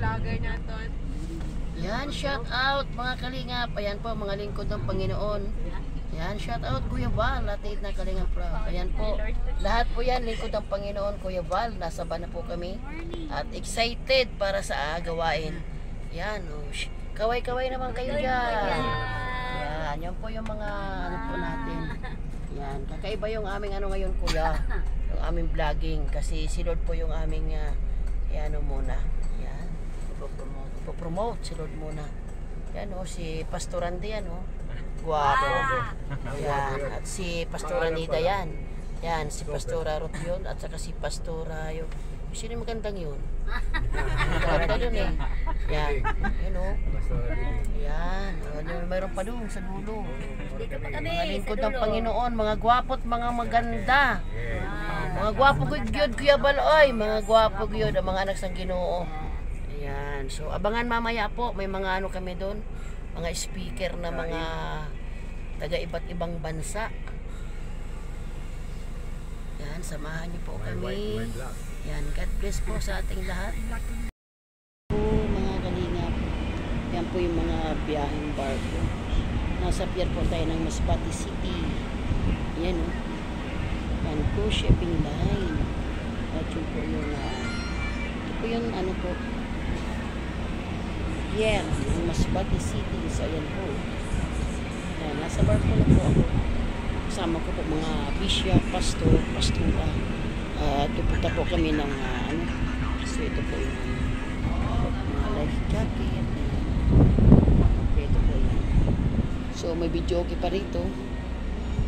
vlogger natin. Yan, shout out mga kalingap. Ayan po, mga lingkod ng Panginoon. Yan, shout out Kuya Val, natin na kalingap pro. Ayan po, lahat po yan, lingkod ng Panginoon, Kuya Val. Nasa ba na po kami. At excited para sa gawain. Yan, oh, kaway-kaway naman kayo dyan. Yan, yan po yung mga ano po natin. Yan, kakaiba yung aming ano ngayon, Kuya. Yung aming vlogging. Kasi si Lord po yung aming yan o muna. Yan, ipopromote si Lord muna. Yan o, si Pastor Andy yan o. Guwapo. Yan, at si Pastor Anida yan. Yan, si Pastora Ruth yun. At saka si Pastora yung sino yung magandang yun? Maganda yun eh. Yan, yun o. Yan, mayroon pa doon sa dulo. Mga lingkod ng Panginoon, mga gwapo at mga maganda. Mga gwapo gyud Kuya Baloy, mga gwapo gyud ang mga anak ng Ginoo. Ayan, so abangan mamaya po, may mga ano kami doon, mga speaker na mga taga iba't ibang bansa. Yan, samahan niyo po kami. Yan, God bless po sa ating lahat. Po mga kalingap, yan po yung mga biyaheng barko. Nasa pier po tayo ng Masbate City. Yan o. Yan po, shipping line. At yun po yung ito po yung ano po. Yan, yung Masbate City. So yan po. Yan, nasa bar po na po ako. Kasama ko po mga bishop, pastor, pastora. Pupunta po kami ng ano. So ito po yung mga life jacket. Ito po yan. So may videoke pa rito.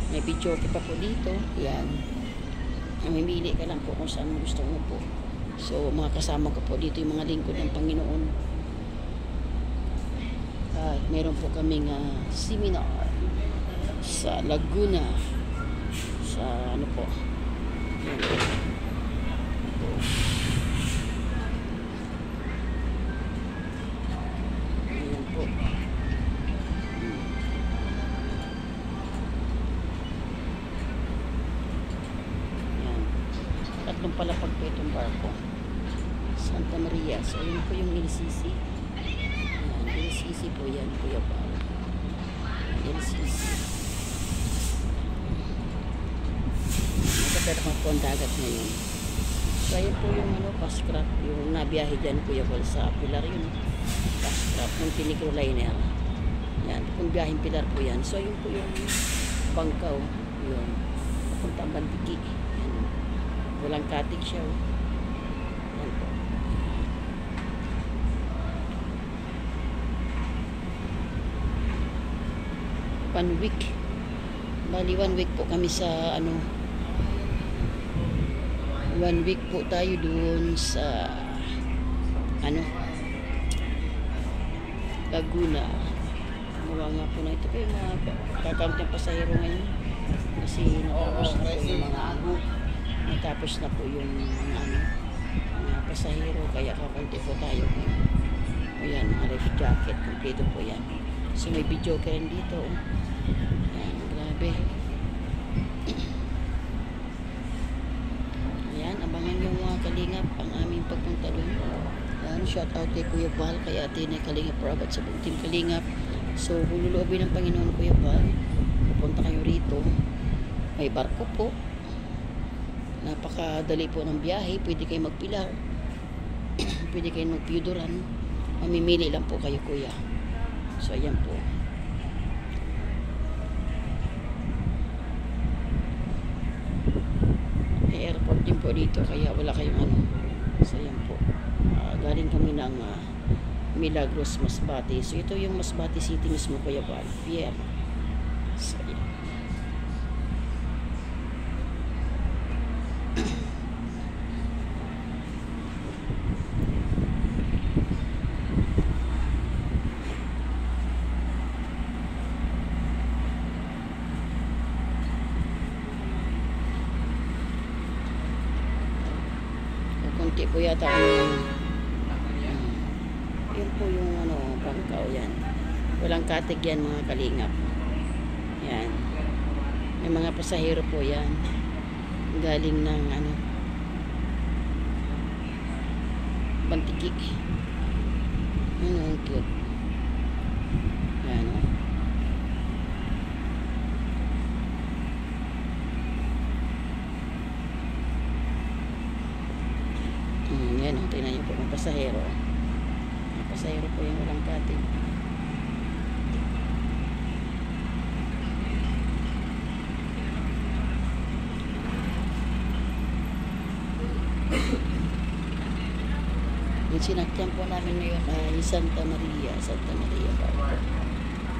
May videoke pa po dito. Yan. Mamimili ka lang po kung saan gusto mo po. So mga kasama ko po dito yung mga lingkod ng Panginoon. At meron po kaming seminar sa Laguna. Sa ano po. Yan po. Ayan po. Yan. Tatlong palapag po itong barko. Santa Maria. So yun po yung LCC. Yan. LCC po yan. Kuya Pao. LCC. Magkakaroon po ang dagat ngayon. So ayun po yung ano, Pascraft, yung nabiyahe dyan Kuya Val sa Pilar yun. Pascraft, yung Pinicro Liner. Yan, kung biyaheng Pilar po yan. So ayun po yung Bangkaw, yun. Papunta ang Bantiki. Yan. Walang katig siya. Yan po. 1 week. Bali 1 week po kami sa ano. 1 week po tayo doon sa ano Laguna. Mura nga po na ito po yung mga kakount ng pasahero ngayon. Kasi natapos na po yung mga natapos na po yung ano, mga pasahero. Kaya kakaunti po tayo ngayon. Ayan, mga life jacket. Kompleto po yan. So may video ka rin dito. Ayan, grabe. Ayan, abangan yung mga kalingap ang aming pagpunta doon. Ayan, shout out kay Kuya Val, kay Ate na Kalingap Rabat sa buong team Kalingap. So, kung luluobin ng Panginoon Kuya Val, pupunta kayo rito. May barko po. Napakadali po ng biyahe. Pwede kayo magpilar. Pwede kayo magpiudoran. Mamimili lang po kayo Kuya. So, ayan po. May airport din po dito, kaya wala kayong ano. So, ayan po. Galing kami ng Milagros, Masbate. So, ito yung Masbate City mismo, Kuya Val. Pier. So, ayan. Kunti po yata yun po yung ano, Bangkaw yan. Walang katig yan mga kalingap. Yan. May mga pasahero po yan. Galing ng ano, Bantiki. Ang cute. Yan o. Yan o, tingnan niyo po ang pasahero. Ang pasahero po yung walang katid. Yung sinakyan po namin ngayon ay Santa Maria Park.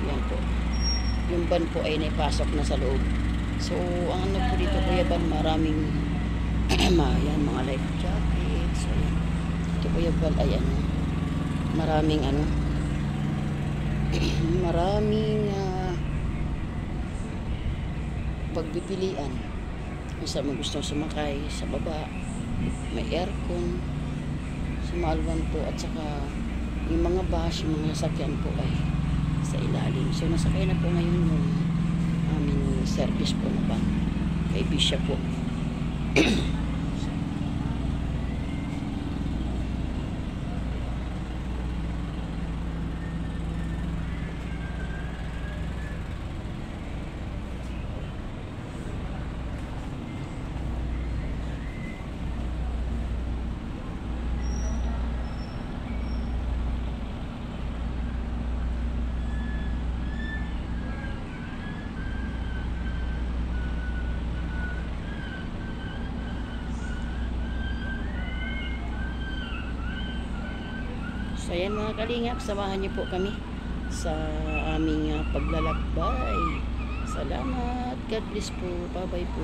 Yan po. Yung van po ay naipasok na sa loob. So, ang ano po dito Kuya Van, maraming yan, mga life jackets. So, yan. Ito Kuya Van ay ano, maraming ano, maraming pagpipilian. Kung saan mo gusto sumakay, sa baba, may aircon, sa Malwan po, at saka yung mga bus, yung mga sasakyan po ay sa ilalim. So nasakay na po ngayon yung aming service po na van kay Bishop po. So ayan mga kalingap, samahan niyo po kami sa aming paglalakbay. Salamat. God bless po. Bye bye po.